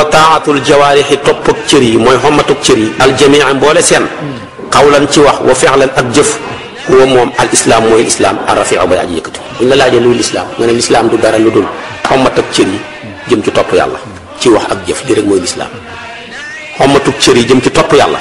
wa taatul jawaarixi topp ak cër yi mooy xommatuk cër yi aljamia mboole seen xawlan ci wax wa fi'lan ak jëf huwa moom al islam mooy islam arrafiu bay aji yëkkati buñ la laajee luy lislaam nga ne lislaam du dara lu dul xommat ak cër yi jëm ci topp yàlla ci wax ak jëf di rek mooy lislaam xommatuk cër yi jëm ci topp yàlla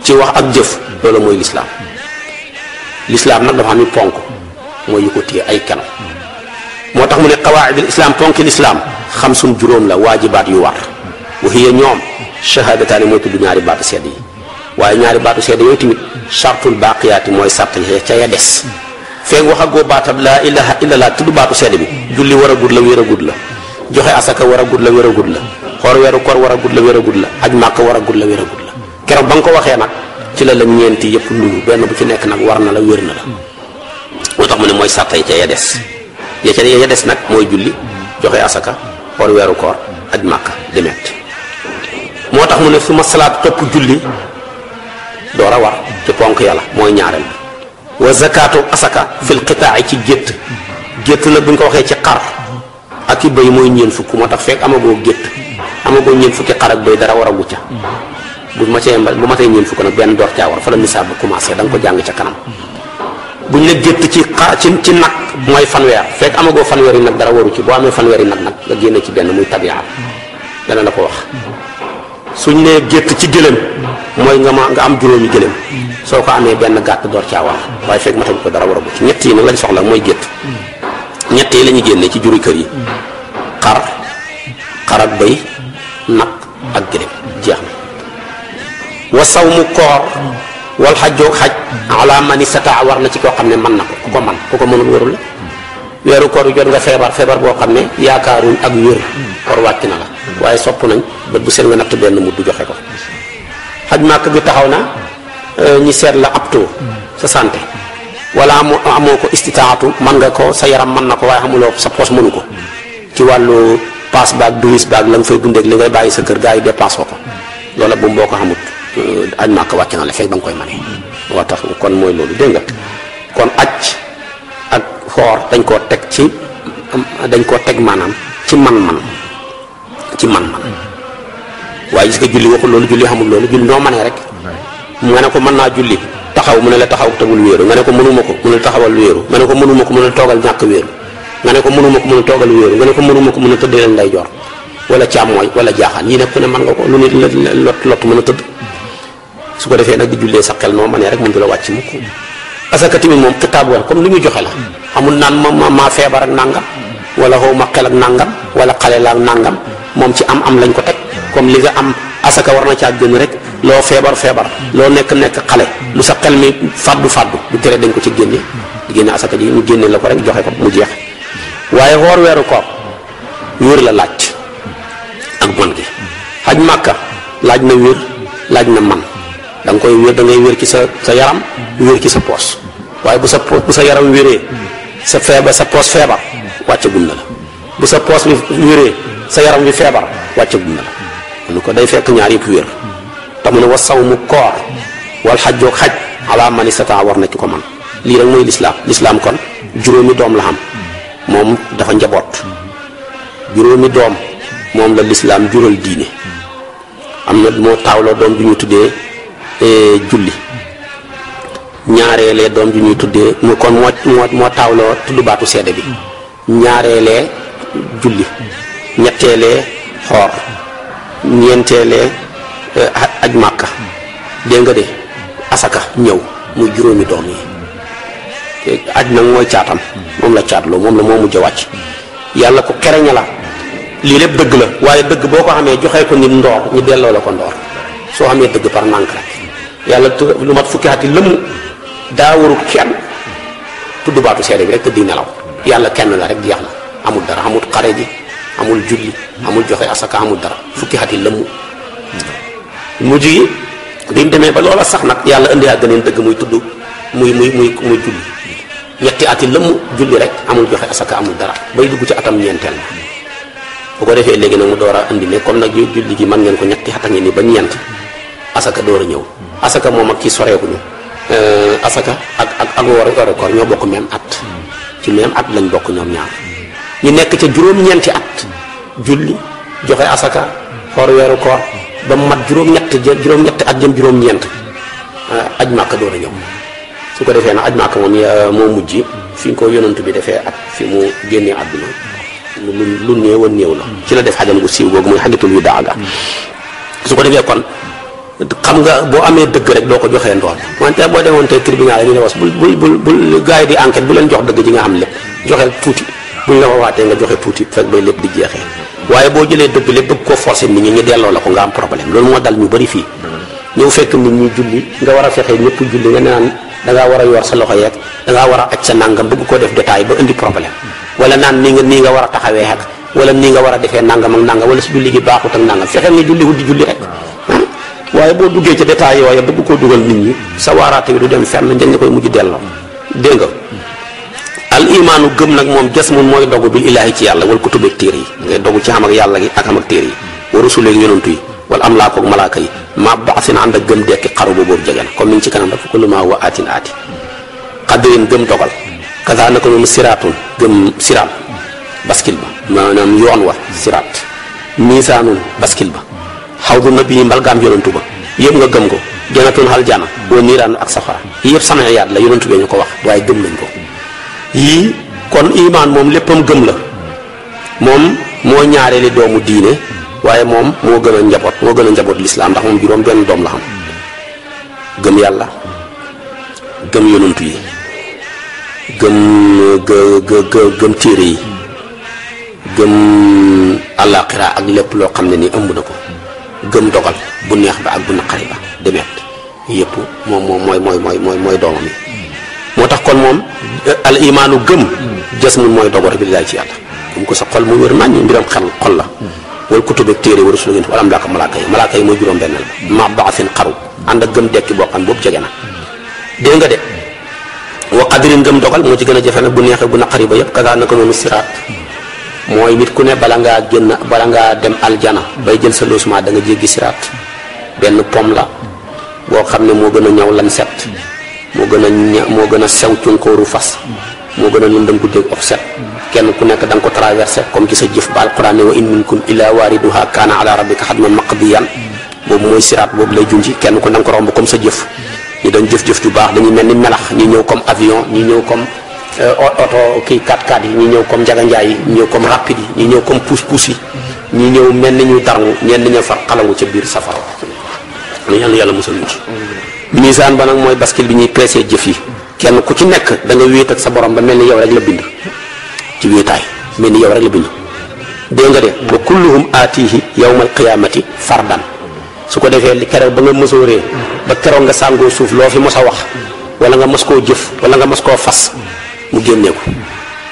ci wax ak jëf loolu mooy lislaam lislaam nag dafa am ni ponk mooy yu ko téye ay keno moo tax mu ne qawaidul islam ponki lislaam xamsun juróom la waajibaat yu war wa hiya ñoom shahadataani mooy tudd ñaari baatu seede yi waaye ñaari baatu seede yooyu tamit chartul baaqiyaati mooy sart ca ya des feeg wax agoo baatab laa ilaha illallah tudd baatu seede bi julli war a gudd la wéer a gudd la joxe asaka war a gudd la wéer a gudd la xoor weeru koor war a gudd la wéer a gudd la aj màkk war a gudd la wéer a gudd la keroog ba nga ko waxee nag ci la ñeenti yëpp nuyu benn bu ci nekk nag war na la wér na la moo tax mu ne mooy sart yi ca ya des ya des nag mooy julli joxe asaka xoor weeru koor aj màkk demet moo tax mu ne su ma salaat topp julli door a war ci ponk yàlla mooy ñaareel bi wa zakatu asaka fil qitaa'i ci gétt la bu ñu ko waxee ci xar ak i bëy mooy ñeen fukk moo tax fekk amagoo ñeen fukki xar ak bëy dara war a gucca bu matee ñeen fukk nag benn door caa war fa la nisaab ba commencé da nga ko jàng ca kanam buñ ne gétt ci nag mooy fanweer fekk amagoo fanweer yi nag dara waru ci boo amee fanweer yi nag nga génne ci benn muy tabiaa dana la ko wax suñ ne gétt ci gëlëm mooy nga am juróomi gëlëm soo ko amee benn gàtt door caa war waaye fekk matagu ko dara war a gucc ñett yi nag lañ soxla mooy gétt ñett yi la ñuy génne ci juri kër yi xar ak bëy nag ak gëlëm jeex na wa sawmu koor wal xajjoog xaj ala man istata war na ci koo xam ne mën na ko ku ko mënul warul la weeru koor yu jot nga feebar boo xam ne yaakaaruñ ak wér koor wàcc na la waaye sopp nañ bët bu seen nga natt benn mudd joxe ko xaj màkk bi taxaw na ñi seet la apto sa santé wala amoo ko istitaatu mën nga ko sa yaram mën na ko waaye xamuloo sa poos mënu ko ci wàllu paas baag duwis baag la nga fay dundeeg li ngay bàyyi sa kër gaa yi dépense ko loola bu boo ko xamut aj màkk wàcc na la fekk ba nga koy mane moo tax kon mooy loolu dégg nga kon aj ak xoor dañ koo teg maanaam ci man-man waaye gis nga julli waxul loolu julli xamul loolu julli noo manee rek nga ne ko mën naa julli taxaw mu ne la taxaw tegul wéeru nga ne ko mënuma ko mu ne la taxawal wéeru nga ne ko mënuma ko mu ne la toogal ñàkk wéeru nga ne ko mënuma ko mu ne toogal wéeru nga ne ko mënuma ko mu ne tëddee leen nday joor wala càmmooy wala jaaxaan yii nag ku ne mën nga ko lu nit lot mën a tëdd su ko defee nag di jullee sa xel noo manee rek mën du la wàcc mukk asaka tamit moom kitaab war comme lu ñu joxe la xamul naan maa feebar ak nàngam wala xaw ma xel ak nàngam wala xale la ak nàngam moom ci am lañ ko teg comme li nga am asaka war na caa gën rek loo feebar loo nekk xale lu sa xel mi faddu du tere dañ ko ci génne di génne asaka ji ñu génne la ko rek joxe ko mu jeex waaye xoor weeru koor wér la laaj ak man gi xaj màkka laaj na wér laaj na man da nga koy wér da ngay wér ci sa yaram wér ci sa poos waaye bu sa yaram wéree sa poos feebar wàccagum na la bu sa poos bi wéree sa yaram bi feebar wàccagum na la nu ko day fekk ñaar yëpp wér te mu ne wa sawmu koor wal xajjoog xaj ala man istata war na ci ko man lii rek mooy lislaam kon juróomi doom la xam moom dafa njaboot juróomi doom moom la lislaam jural diine am na moo taawloo doom ju ñuy tuddee julli ñaareelee doom ju ñuy tuddee mu kon moo taawloo tudd baatu seede bi ñaareelee julli ñetteelee xoor ñeenteelee aj màkka dégg nga de asaka ñëw muy juróomi doom yi aj nag mooy caatam moom la caatloo moom la moo mujj a wàcc yàlla ko kereña la lii lépp dëgg la waaye dëgg boo ko xamee joxee ko nit ndoor ñu delloo la ko ndoor soo xamee dëgg par nànk rek yàlla lu mat fukki at yi lëmm daa warul kenn tudd baatu seede bi rek tëddi nelaw yàlla kenn la rek jeex na amul dara amul xare ji amul julli amul joxe asaka amul dara fukki at yi lëmm mujj gi bi mu demee ba loola sax nag yàlla indi ak gëneen dëgg muy tudd muy julli ñetti at yi lëmm julli rek amul joxe asaka amul dara bay dugg ci atam ñeenteel na bu ko defee léegi nag mu door a indi ne comme nag julli gi mën ngeen ko ñetti at a ngi ni ba ñeent asaka door a ñëw asaka moom ak kii soreekuñu asaka ak woore koor ñoo bokk même at ci même at lañ bokk ñoom ñaar ñu nekk ca juróom-ñeenti at julli joxe asaka xoor weeru koor ba mat juróom-ñett at jëm juróom-ñeent aj màkk door a ñëw su ko defee nag aj màkk moom moo mujj fi nga ko yonantu bi defee ak fi mu génnee àdduna lu néew a néew la ci la def xajam gu siiw googu muy xajatul yu daaga su ko defee kon xam nga boo amee dëgg rek doo ko joxee ndool wante boo demoon tey tribunal ñu ne was bul gars yi di enquête bu leen jox dëgg ji nga xam lépp joxeel tuuti buñ la waatee nga joxe tuuti fekk bay lépp di jeexee waaye boo jëlee dëgg lépp bëgg koo forcer nit ñi ñu delloo la ko nga am problème loolu moo dal ñu bëri fii ñëw fekk nit ñi julli nga war a fexe ñëpp julli nga naan dangaa war a yor sa loxo yeeg dangaa war a aj sa nangam bëgg koo def détail ba indi problème wala naan nii nga war a taxawee ak wala nii nga war a defee nangam ak nangam wala su julli gi baaxut ak nangam fexe nga julli wut di julli rek waaye boo duggee ci détail yooyu bëgg koo dugal nit ñi sa waaraate bi du dem fenn dañ la koy mujj delloo dégg nga al imaanu gëm nag moom jas mun mooy dogu bil ilaahi ci yàlla wal kutub ak téere yi ngay dogu ci xam ak yàlla gi ak xam ak téere yi wa rusul ak yonantu yi wala am laa koog malaaka yi ma baasin ànd ak gëm dekki xaru boobu jege na comme mi ngi ci kanam rek fa kullu maa huwa aatin aati xaddirin gëm dogal kasaa naka noonu siraatun gëm siraat baskil ba maanaam yoon wa siraat miisaanun baskil ba xawdu nabi mbalgaam yonantu ba yëpp nga gëm ko janatun aljana wa niiraan ak safara yii yëpp sama yaat la yonantu bee ñu ko wax waaye gëm nañ ko yii kon imaan moom léppam gëm la moom moo ñaareeli doomu diine waaye moom moo gën a njaboot lislaam ndax moom juróom benn doom la xam gëm yàlla gëm yonantu yi gëm téere yi gëm àllaaxira ak lépp loo xam ne ni ëmb na ko gëm dogal bu neex ba ak bu naqari ba demet yëpp moom mooy doomam yi moo tax kon moom al imaanu gëm jas mun mooy dogo rek bi daay ci yàlla gëm ko sa xol mu wér nañ mbiram xol la wal kutub ak téere war a sulagént wala am laa ko malaaka yi mooy juróom benneel ba ma baasin xaru ànd ak gëm dekki boo xam boobu jege na dégg nga de wa qadrin gëm dogal moo ci gën a jafe nag bu neexee bu naqari ba yëpp kasaa naka noonu siraat mooy nit ku ne bala ngaa dem aljana bay jël sa loosuma da nga jéggi siraat benn pom la boo xam ne moo gën a ñaw lan set moo gën a sew cunkóoru fas moo gën a lëndëm guddeeg offset kenn ku nekk da nga ko traversé comme ci sa jëf ba alquran ne wa in minkum illa waariduha kaana ala rabbika hatman maqdiyan boobu mooy siraat boobu lay junji kenn ku da nga ko romb comme sa jëf ñi dañ jëf-jëf ju baax dañuy mel ni melax ñi ñëw comme avion ñi ñëw comme oto kii 4x4 yi ñi ñëw comme njaganjaay yi ñi ñëw comme rapide yi ñi ñëw comme pousse-pousse yi ñi ñëw mel ni ñu darngu ñenn ña far xalawu ca biir safara lu yàlla musal ñu ci misaan ba nag mooy bascule bi ñuy peesee jëf yi kenn ku ci nekk da nga wéet ak sa borom ba mel ni yow rek la bind ci wéetaay mel ni yow rek la bind dégg nga de wa kulluhum aatihi yawmal qiyaamati fardan su ko defee li keroog ba nga mësooree ba keroog nga sàngoo suuf loo fi mos a wax wala nga mos koo jëf wala nga mos koo fas mu génnee ko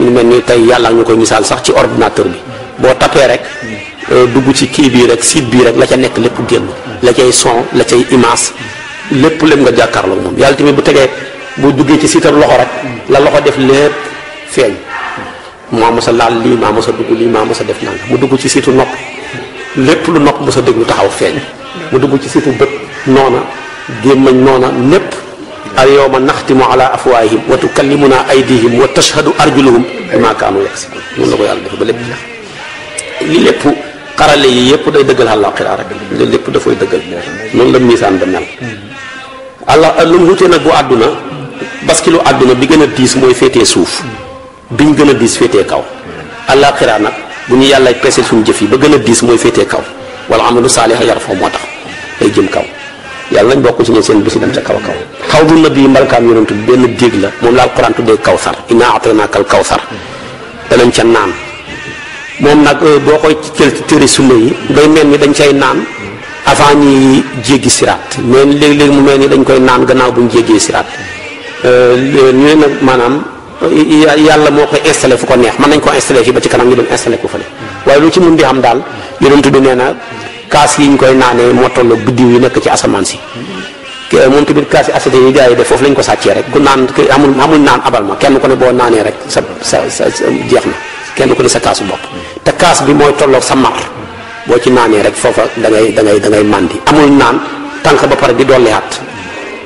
ñu mel ni tey yàlla ñu koy misaal sax ci ordinateur bi boo tapee rek dugg ci kii bii rek site bii rek la ca nekk lépp génn la cay son la cay image lépp nga jàkkaarloo moom yàlla tamit bu tegee bu duggee ci sitar loxo rek la loxo def lépp feeñ maa mos a laal lii maa mos a dugg lii maa mos a def nanga mu dugg ci situ nopp lépp lu nopp mos a déglu taxaw feeñ mu dugg ci situ bët noona gémmañ noona népp al yawma naxtimu ala afwaahihim wa tukallimuna aydihim wa tashhadu arjuluhum bima kaanu yaksibun noonu la ko yàlla def ba lépp li lépp xarale yi yëpp day dëggal àllaaxira rek li lépp dafay dëggal noonu la misaan ba mel allah lu mu wutee nag bu àdduna baskilu àdduna bi gën a diis mooy féetee suuf biñ gën a diis féetee kaw àllaaxira nag bu ñu yàlla peese suñu jëf yi ba gën a diis mooy féetee kaw wala amalu saalih yarfa'u moo tax day jëm kaw yàlla nañ bokk ci ñe seen bési dem ca kaw kaw xawdu nabi mbalkaam yonentu bi benn déeg la moom la alquran tuddee kawsar innaa a'taynaakal kawsar danañ ca naan moom nag boo koy jël ci téere sunna yi day mel ni dañ cay naan avant ñi jéggi siraat mais léegi-léegi mu mel ni dañ koy naan gannaaw bu ñu jéggee siraat ñu ne nag maanaam yàlla moo koy installé fu ko neex mën nañ ko installé fii ba ci kanam ñu dem installé ko fële waaye lu ci mun di xam daal yonent bi nee na kaas yi ñu koy naanee moo toll biddiw yi nekk ci asamaan si moom tamit kaas yi acété yi gars yi def foofu lañ ko sàccee rek ku naan amul naan abal ma kenn ku ne boo naanee rek sa jeex na kenn ku ne sa kaasu bopp te kaas bi mooy tolloog sa mar boo ci naanee rek foofa da ngay màndi amul naan tànk ba pare di dolliwaat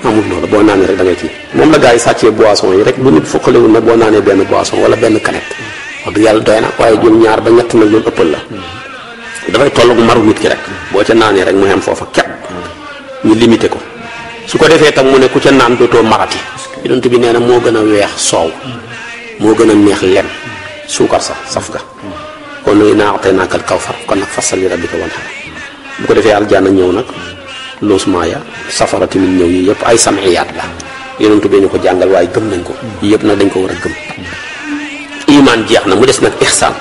amul loolu boo naanee rek da ngay kii moom la gars yi sàccee boisson yi rek bu nit fokkalewul nag boo naanee benn boisson wala benn canette wax dëgg yàlla doy na waaye jël ñaar ba ñett nag loolu ëppal la dafay tolloog maru nit ki rek boo ca naanee rek mu xem foofa kepp ñu limité ko su ko defee tam mu ne ku ca naan dootoo marati yonent bi nee na moo gën a weex soow moo gën a neex lem suukar sax saf ga kon naa waxtee naakal kawsar kon nag fasal li rabbika wanhar bu ko defee aljanna ñëw nag loosement ya safara tamit ñëw yi yëpp ay samiyaat la yonent bi ñu ko jàngal waaye gëm nañ ko yëpp nag dañ ko war a gëm iman jeex na mu des nag ihsaan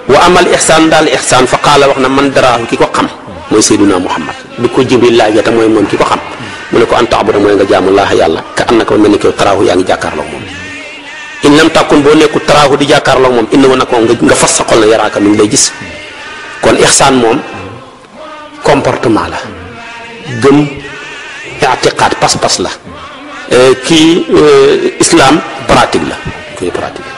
wa amal ihsaan daal ihsaan fa qaala wax na man daraahu ki ko xam mooy sayyiduna muhammad bi ko jibril laajee te mooy moom ki ko xam mu ne ko an ta'buda mooy nga jaamu laaha yàlla ka annaka mel ni ko taraahu yaa ngi jàkkaarloog moom in lam takun boo nekku taraahu di jàkkaarloog moom inna nag moom nga fas sa xol na yaraaka mi ngi lay gis kon ihsaan moom comportement la gëm i'tiqaad pas-pas la kii islam pratique la koy pratique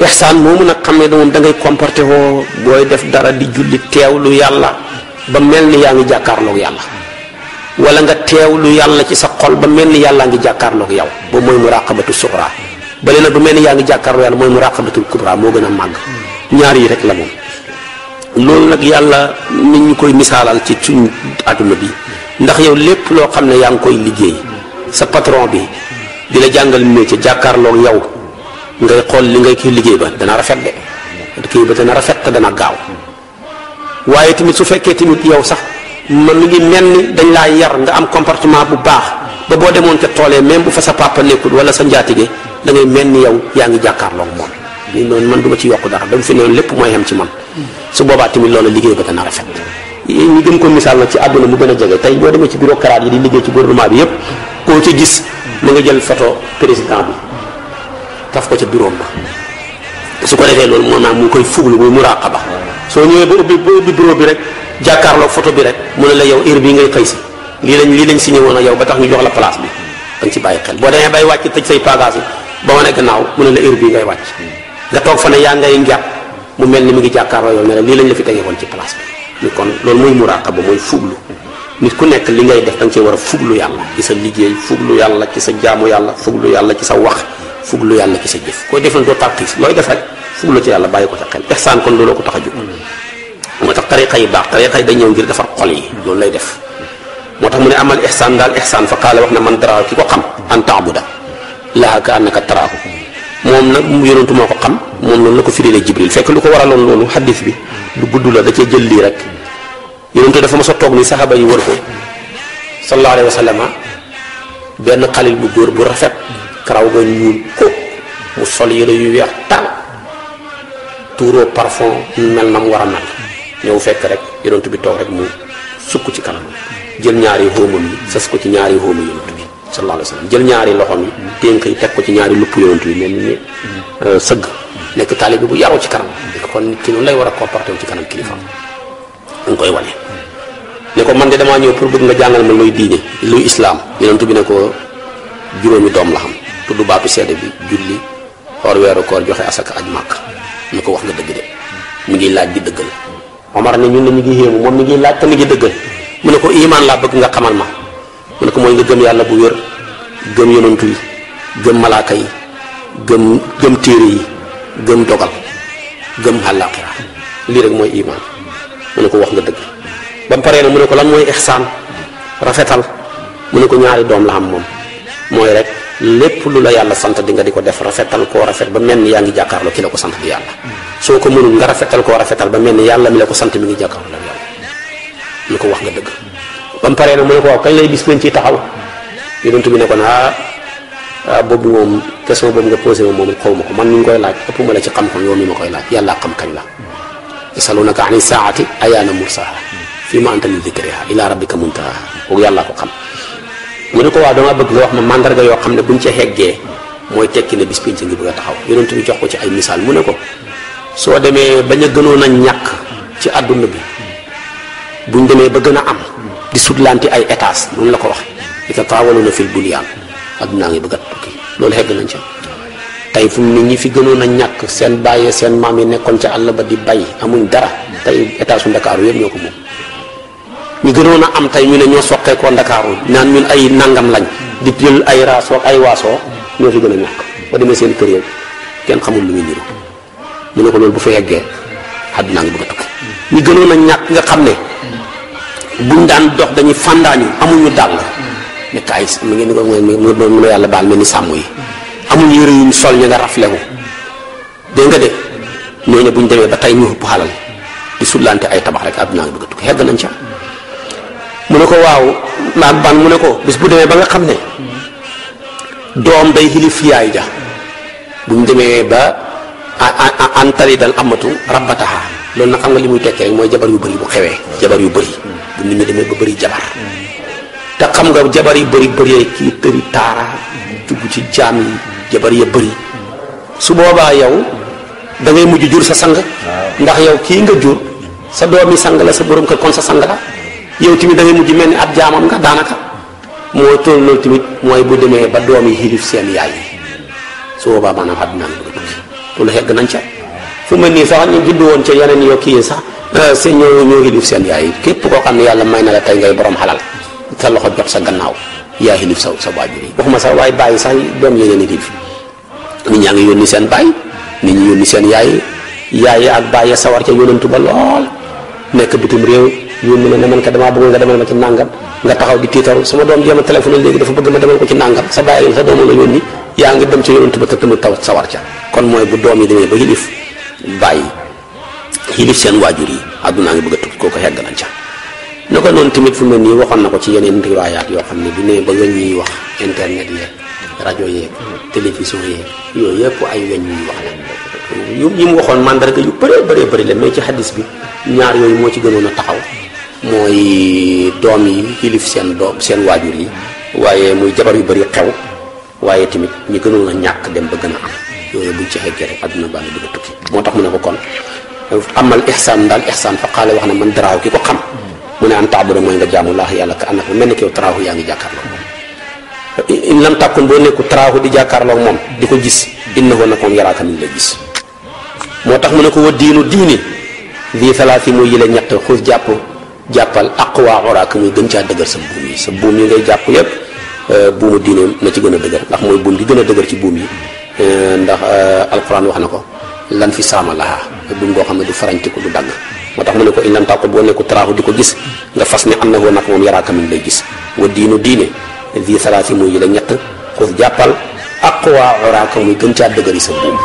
ihsaan moomu nag xam ne moom da ngay comporté woo booy def dara di julli teewlu yàlla ba mel ni yaa ngi jàkkaarloog yàlla wala nga teewlu yàlla ci sa xol ba mel ni yàllaa ngi jàkkaarloog yow boobu mooy muraqabatu suxra bale nag bu mel ni yaa ngi jàkkaarloog yàlla mooy muraqabatul kubra moo gën a màgg ñaar yi rek la moom loolu nag yàlla nit ñu koy misaalal ci suñ àdduna bi ndax yow lépp loo xam ne yaa ngi koy liggéey sa patron bi di la jàngal métier jàkkaarloog yow ngay xool li ngay kii liggéey ba dana rafet de kii ba dana rafet te dana gaaw waaye tamit su fekkee tamit yow sax man mi ngi mel ni dañ laa yar nga am comportement bu baax ba boo demoon ca toolee même bu fa sa papa nekkul wala sa njaatige da ngay mel ni yow yaa ngi jàkkaarloog moom li noonu man du ma ci yokk dara dama fi ne lépp mooy xam ci man su boobaa tamit loolu liggéey ba dana rafet ñu gën ko misaal nag ci àdduna mu gën a jege tey boo demee ci bureaucrate yi di liggéey ci gouvernement bi yëpp koo ci gis mu nga jël photo président bi taf ko ca bureau ba su ko defee loolu moo naam mu koy fuglu muy muraqaba soo ñëwee ba ubbi bureau bi rek jàkkaarloog photo bi rek mu ne la yow heure bii ngay xëy si lii lañ signé woon ak yow ba tax ñu jox la place bi dañ ci bàyyi xel boo demee bay wàcc tëj say bagage ba wane gannaaw mu ne la heure bii ngay wàcc nga toog fa ne yaa ngay ngeet mu mel ni mu ngi jàkkaarloo yow ne la lii lañ la fi tege woon ci place bi kon loolu mooy muraqaba mooy fuglu nit ku nekk li ngay def da nga cee war a fuglu yàlla ci sa liggéey fuglu yàlla ci sa jaamu yàlla fuglu yàlla ci sa wax fuglu yàlla ci sa jëf koy defal doo tartiis looy def rek fuglu ci yàlla bàyyi ko ca xel ihsaan kon looloo ko tax a jóg moo tax tariqa yi baax tariqa yi day ñëw ngir defar xol yi loolu lay def moo tax mu ne amal ihsaan daal ihsaan fa qaala wax na man daraahu ki ko xam an ta'buda laaha ka annaka taraahu moom nag yonentu moo ko xam moom noonu la ko firilee jibril fekk lu ko waraloon loolu xaddis bi lu gudd la da cee jël lii rek yonentu dafa mos a toog ni saxaaba yi wër ko sallallahu alayhi wa sallam benn xalil bu góor bu rafet karaw ga ñuul ko mu sol yére yu weex tal tuuroo parfum mel na mu war a mel ñëw fekk rek yonentu bi toog rek mu sukk ci kanam jël ñaari xóomam yi sës ko ci ñaari xóomu yonentu bi sallallahu alayhi wa sallam jël ñaari loxom yi ténk yi teg ko ci ñaari lupp yonentu bi mel ni sëgg nekk taalibe bu yaru ci kanam kon nit ki noonu lay war a comporté wu ci kanam kilifa nga koy wane ne ko man de damaa ñëw pour bëgg nga jàngal ma luy diine luy islam yonentu bi ne ko juróomi doom la xam tudd baatu seede bi julli xoor weeru koor joxe asaka aj màkk ñu ko wax nga dëgg de mi ngi laaj di dëggal Omar ne ñun ne ñu ngi xéemu moom mi ngi laaj te mi ngi dëggal mu ne ko iman laa bëgg nga xamal ma mu ne ko mooy nga gëm yàlla bu wér gëm yonantu yi gëm malaaka yi gëm téere yi gëm dogal gëm àllaaxira lii rek mooy iman mu ne ko wax nga dëgg ba mu paree na mu ne ko lan mooy ihsaan rafetal mu ne ko ñaari doom la xam moom mooy rek lépp lu la yàlla sant di nga di ko def rafetal koo rafet ba mel ni yaa ngi jàkkaarloo ki la ko sant di yàlla soo ko mënul nga rafetal koo rafetal ba mel ni yàlla mi la ko sant mi ngi jàkkaarloo ak yàlla mu ko wax nga dëgg ba mu paree na mu ne ko waaw kañ lay bis leen ciy taxaw yonent bi ne ko na boobu moom question boobu nga posé moom xaw ma ko man mi ngi koy laaj ëpp ma la ci xam-xam yow mi ma koy laaj yàlla xam kañ la yasalunaka ani saati ayaana mursaha fii ma anta min dikriha ila rabbika muntaha kooku yàlla ko xam mu ne ko waaw dama bëgg nga wax ma mandarga yoo xam ne buñ ca heggee mooy tekki ne bis pinc ngi bëgg a taxaw yonent bi jox ko ci ay misaal mu ne ko soo demee bañ a gënoon a ñàkk ci àdduna bi buñ demee ba gën a am di sutlanti ay étage noonu la ko wax di ko taawaluna fil bunyaan addunaa ngi bëgg a tukki loolu hegg nañ ca tey fu nit ñi fi gënoon a ñàkk seen bàyyee seen maam yi nekkoon ca àll ba di bay amuñ dara tey étage su Ndakaaru yëpp ñoo ko moom ñu gënoon a am tey ñu ne ñoo soqeekoo Ndakaaru naan ñun ay nangam lañ di jël ay raasoo ak ay waasoo ñoo fi gën a ñàkk ba demee seen kër yow kenn xamul lu muy niru mu ne ko loolu bu fa yeggee àdduna ngi bëgg a tukki ñi gënoon a ñàkk nga xam ne buñ daan dox dañuy fàndaañu amuñu dàll ne kaay mu ngeen ko mu ne yàlla baal mel ni sàmm yi amuñu yëre yuñ sol ña nga raflewu dégg nga de ñooñu buñ demee ba tey ñu ëpp xalal di sullante ay tabax rek àdduna nga bëgg a tukki xegg nañ ca mu ne ko waaw maag ban mu ne ko bis bu demee ba nga xam ne doom day xilif yaay ja buñ demee ba antali dal amatu rabbataha loolu nag xam nga li muy tekki rek mooy jabar yu bëri bu xewee jabar yu bëri bu nit ñi demee ba bëri jabar te xam nga jabar yu bëri kii tëri taara dugg ci jaam yi jabar ya bëri su boobaa yow da ngay mujj jur sa sang ndax yow kii nga jur sa doomi sang la sa borom kër kon sa sang la yow tamit da ngay mujj mel ni ab jaamam nga daanaka moo toll loolu tamit mooy bu demee ba doom yi xilif seen yaay yi su boobaa maanaam àdduna nga bëgg a tukki loolu xegg nañ ca fu mel nii sax ñu judd woon ca yeneen yoo kii sax seen ñoo xilif seen yaay yi képp koo xam ne yàlla may na la tey ngay borom xalal sa loxo jot sa gannaaw yaa xilif sa waajur yi waxuma sax waaye bàyyi sax doom yeneen i xilif nit ñaa ngi yónni seen bàyyi nit ñi yónni seen yaay ak bàyyi sawar ca yónantu ba lool nekk bitim réew yónni ma ne man ka damaa bëgg nga demal ma ci nàngam nga taxaw di tiitaru sama doom jéem a téléphone léegi dafa bëgg ma demal ko ci nàngam sa bàyyi sa doom la yónni yaa ngi dem ca yónantu ba te tamit taw sawar ca kon mooy bu doom yi demee ba xilif bàyyi xilif seen waajur yi àddunaa ngi bëgg a tukki kooku xegg nañ ca na ko noonu tamit fu mel nii waxoon na ko ci yeneen riwaayaat yoo xam ne bu ne ba weñ ñuy wax internet yeeg rajo yeeg télévision yeeg yooyu yëpp ay weñ ñuy wax la yi mu waxoon mandarga yu bëree la mais ci xadis bi ñaar yooyu moo ci gënoon a taxaw mooy doom yi xilif seen waajur yi waaye muy jabar yu bëri xew waaye tamit ñi gënoon a ñàkk dem ba gën a am yooyu buñ ci xeggee rek adduna baa ngi bëgg a tukki moo tax mu ne ko kon amal ihsaan daal ihsaan fa qaala wax na man daraaw ki ko xam mu ne an taabuda mooy nga jaamu laax yàlla ka annaka mel ni ki yow taraahu yaa ngi jàkkaarloo in lam tàkkun boo nekku taraahu di jàkkaarloo moom di ko gis innahu nag moom yaraaka mi ngi lay gis moo tax mu ne ko wa diinu diini lii salaasi muy yële ñett xus jàppal aqwa oraaka muy gën caa dëgër sa buum yi sa buum yi ngay jàpp yépp buumu diine na ci gën a dëgër ndax mooy buum gi gën a dëgër ci buum yi ndax alquran wax na ko lan fi saama laha buum goo xam ne du farañtiku du dagg moo tax mu ne ko in lam tàkkun boo nekku taraahu di ko gis nga fas ne am na woo nag moom yaraaka mi ngi lay gis wa diinu diine lii salaasi muy yële ñett xus jàppal aqwa oraaka muy gën caa dëgëri sa buum